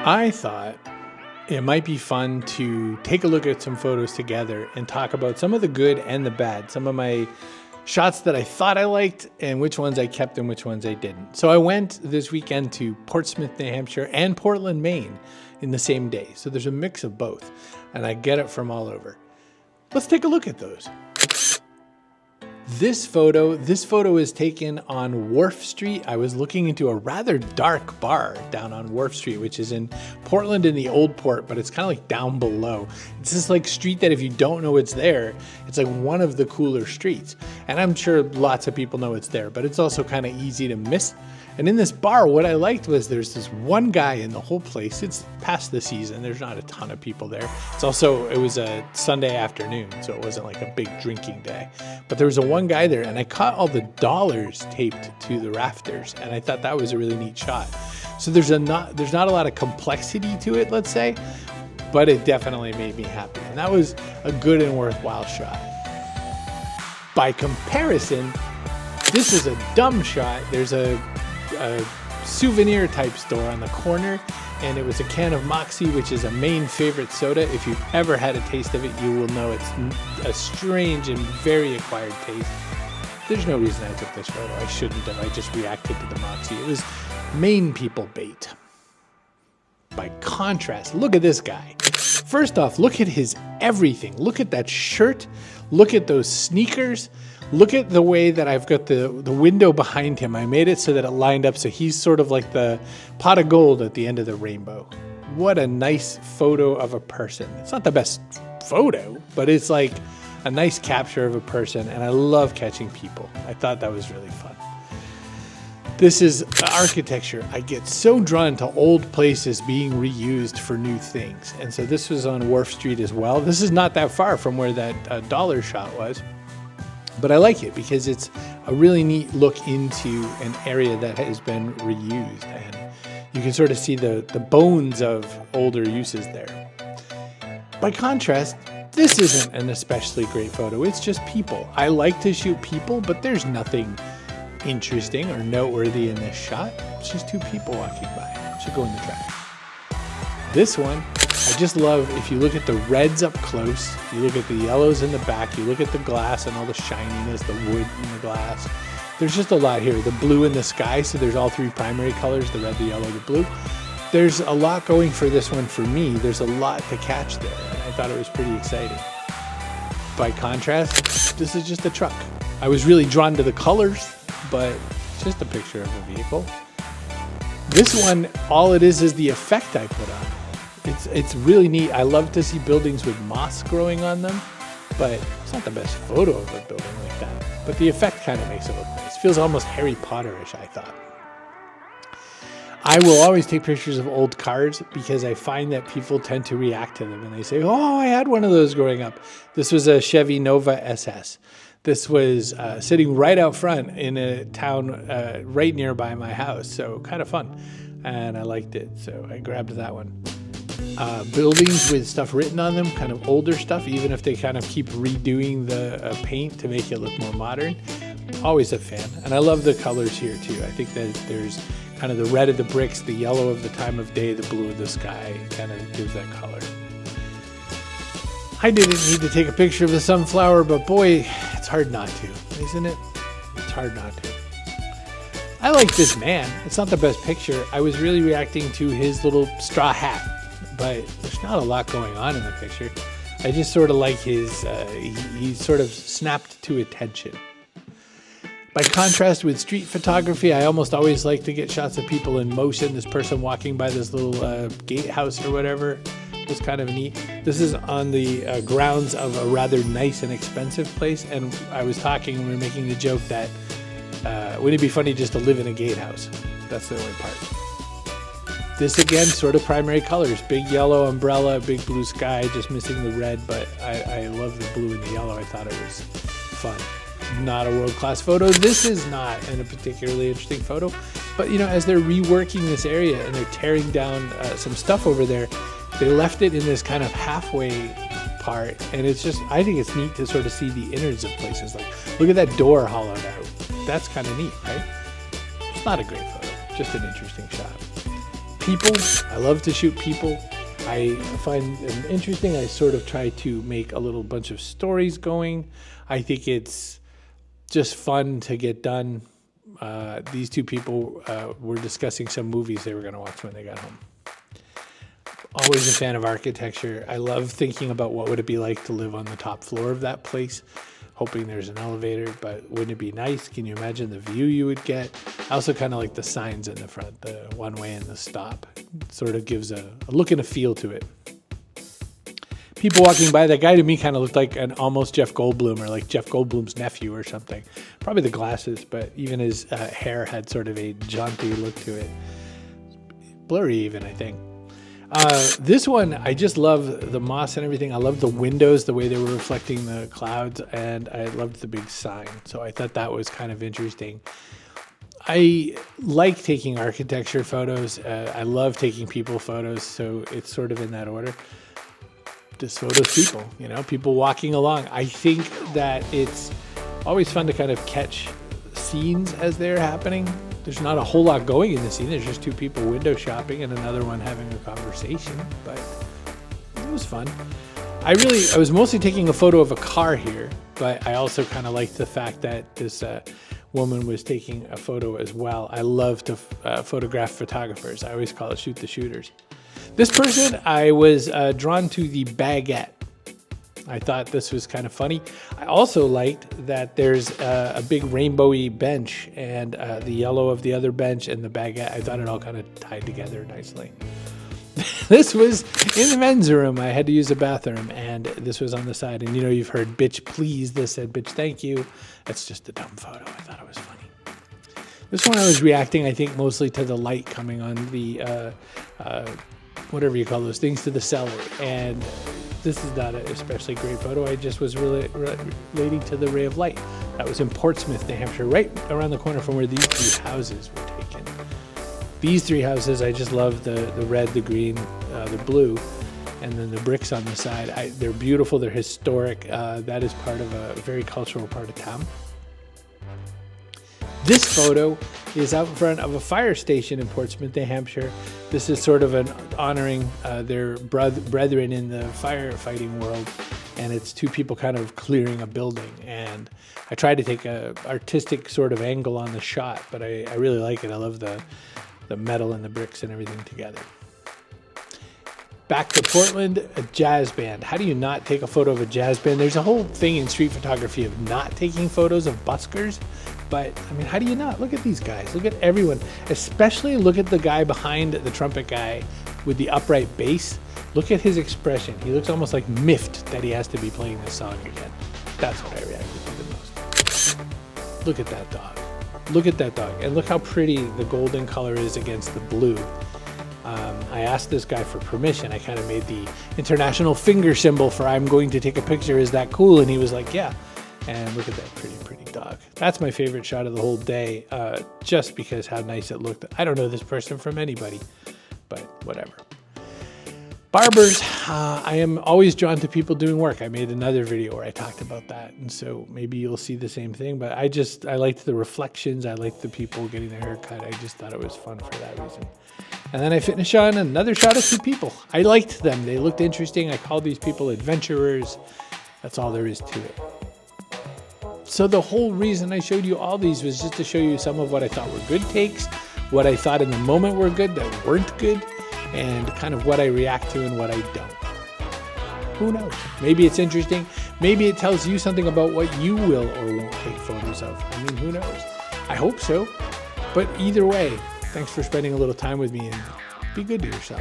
I thought it might be fun to take a look at some photos together and talk about some of the good and the bad, some of my shots that I thought I liked and which ones I kept and which ones I didn't. So I went this weekend to Portsmouth, New Hampshire and Portland, Maine in the same day. So there's a mix of both and I get it from all over. Let's take a look at those. This photo is taken on Wharf Street. I was looking into a rather dark bar down on Wharf Street, which is in Portland in the Old Port, but it's kind of like down below. It's this like street that if you don't know it's there, it's like one of the cooler streets. And I'm sure lots of people know it's there, but it's also kind of easy to miss. And in this bar, what I liked was there's this one guy in the whole place. It's past the season. There's not a ton of people there. It was a Sunday afternoon, so it wasn't like a big drinking day. But there was one guy there, and I caught all the dollars taped to the rafters, and I thought that was a really neat shot. So there's not a lot of complexity to it, let's say, but it definitely made me happy. And that was a good and worthwhile shot. By comparison, this is a dumb shot. There's a souvenir type store on the corner, and it was a can of Moxie, which is a Maine favorite soda. If you've ever had a taste of it, you will know it's a strange and very acquired taste. There's no reason I took this photo. I shouldn't have. I just reacted to the Moxie. It was Maine people bait. By contrast, look at this guy. First off, look at his everything. Look at that shirt. Look at those sneakers. Look at the way that I've got the window behind him. I made it so that it lined up so he's sort of like the pot of gold at the end of the rainbow. What a nice photo of a person. It's not the best photo, but it's like a nice capture of a person, and I love catching people. I thought that was really fun. This is architecture. I get so drawn to old places being reused for new things, and so this was on Wharf Street as well. This is not that far from where that dollar shot was. But I like it because it's a really neat look into an area that has been reused, and you can sort of see the bones of older uses there. By contrast, this isn't an especially great photo. It's just people. I like to shoot people, but there's nothing interesting or noteworthy in this shot. It's just two people walking by. Should go in the trash. This one, I just love, if you look at the reds up close, you look at the yellows in the back, you look at the glass and all the shininess, the wood in the glass. There's just a lot here. The blue in the sky, so there's all three primary colors, the red, the yellow, the blue. There's a lot going for this one for me. There's a lot to catch there, and I thought it was pretty exciting. By contrast, this is just a truck. I was really drawn to the colors, but it's just a picture of a vehicle. This one, all it is the effect I put on. It's really neat. I love to see buildings with moss growing on them, but it's not the best photo of a building like that. But the effect kind of makes it look nice. Feels almost Harry Potter-ish, I thought. I will always take pictures of old cars because I find that people tend to react to them and they say, oh, I had one of those growing up. This was a Chevy Nova SS. This was sitting right out front in a town right nearby my house, so kind of fun. And I liked it, so I grabbed that one. Buildings with stuff written on them, kind of older stuff, even if they kind of keep redoing the paint to make it look more modern. Always a fan. And I love the colors here too. I think that there's kind of the red of the bricks, the yellow of the time of day, the blue of the sky, kind of gives that color. I didn't need to take a picture of the sunflower, but boy, it's hard not to, isn't it? It's hard not to. I like this man. It's not the best picture. I was really reacting to his little straw hat, but there's not a lot going on in the picture. I just sort of like his, he sort of snapped to attention. By contrast with street photography, I almost always like to get shots of people in motion. This person walking by this little gatehouse or whatever was kind of neat. This is on the grounds of a rather nice and expensive place, and I was talking and we were making the joke that wouldn't it be funny just to live in a gatehouse? That's the only part. This again, sort of primary colors. Big yellow umbrella, big blue sky, just missing the red, but I love the blue and the yellow. I thought it was fun. Not a world-class photo. This is not a particularly interesting photo, but you know, as they're reworking this area and they're tearing down some stuff over there, they left it in this kind of halfway part, and it's just, I think it's neat to sort of see the innards of places. Like, look at that door hollowed out. That's kind of neat, right? It's not a great photo, just an interesting shot. People. I love to shoot people. I find them interesting. I sort of try to make a little bunch of stories going. I think it's just fun to get done. These two people were discussing some movies they were going to watch when they got home. Always a fan of architecture. I love thinking about what would it be like to live on the top floor of that place. Hoping there's an elevator, but wouldn't it be nice? Can you imagine the view you would get? I also kind of like the signs in the front, the one way and the stop. It sort of gives a look and a feel to it. People walking by, that guy to me kind of looked like an almost Jeff Goldblum, or like Jeff Goldblum's nephew or something. Probably the glasses, but even his hair had sort of a jaunty look to it. Blurry even, I think. This one, I just love the moss and everything. I love the windows, the way they were reflecting the clouds, and I loved the big sign. So I thought that was kind of interesting. I like taking architecture photos. I love taking people photos, so it's sort of in that order. Just photos people, you know, people walking along. I think that it's always fun to kind of catch scenes as they're happening. There's not a whole lot going in the scene. There's just two people window shopping and another one having a conversation, but it was fun. I was mostly taking a photo of a car here, but I also kind of liked the fact that this woman was taking a photo as well. I love to photograph photographers. I always call it shoot the shooters. This person, I was drawn to the baguette. I thought this was kind of funny. I also liked that there's a big rainbowy bench and the yellow of the other bench and the baguette. I thought it all kind of tied together nicely. This was in the men's room. I had to use a bathroom, and this was on the side. And you know, you've heard bitch please. This said bitch thank you. That's just a dumb photo. I thought it was funny. This one I was reacting, I think, mostly to the light coming on the, whatever you call those things, to the cellar. And this is not an especially great photo. I just was really relating to the ray of light. That was in Portsmouth, New Hampshire, right around the corner from where these three houses were taken. These three houses, I just love the red, the green, the blue, and then the bricks on the side. They're beautiful. They're historic. That is part of a very cultural part of town. This photo is out in front of a fire station in Portsmouth, New Hampshire. This is sort of an honoring their brethren in the firefighting world, and it's two people kind of clearing a building. And I tried to take a artistic sort of angle on the shot, but I really like it. I love the metal and the bricks and everything together. Back to Portland, a jazz band. How do you not take a photo of a jazz band? There's a whole thing in street photography of not taking photos of buskers. But, I mean, how do you not? Look at these guys. Look at everyone. Especially look at the guy behind the trumpet guy with the upright bass. Look at his expression. He looks almost like miffed that he has to be playing this song again. That's what I reacted to the most. Look at that dog. Look at that dog. And look how pretty the golden color is against the blue. I asked this guy for permission. I kind of made the international finger symbol for I'm going to take a picture. Is that cool? And he was like, yeah. And look at that pretty dog. That's my favorite shot of the whole day, just because how nice it looked. I don't know this person from anybody, but whatever. Barbers, I am always drawn to people doing work. I made another video where I talked about that, and so maybe you'll see the same thing, but I liked the reflections. I liked the people getting their hair cut. I just thought it was fun for that reason. And then I finished on another shot of two people. I liked them. They looked interesting. I called these people adventurers. That's all there is to it. So the whole reason I showed you all these was just to show you some of what I thought were good takes, what I thought in the moment were good that weren't good, and kind of what I react to and what I don't. Who knows? Maybe it's interesting. Maybe it tells you something about what you will or won't take photos of. I mean, who knows? I hope so. But either way, thanks for spending a little time with me, and be good to yourself.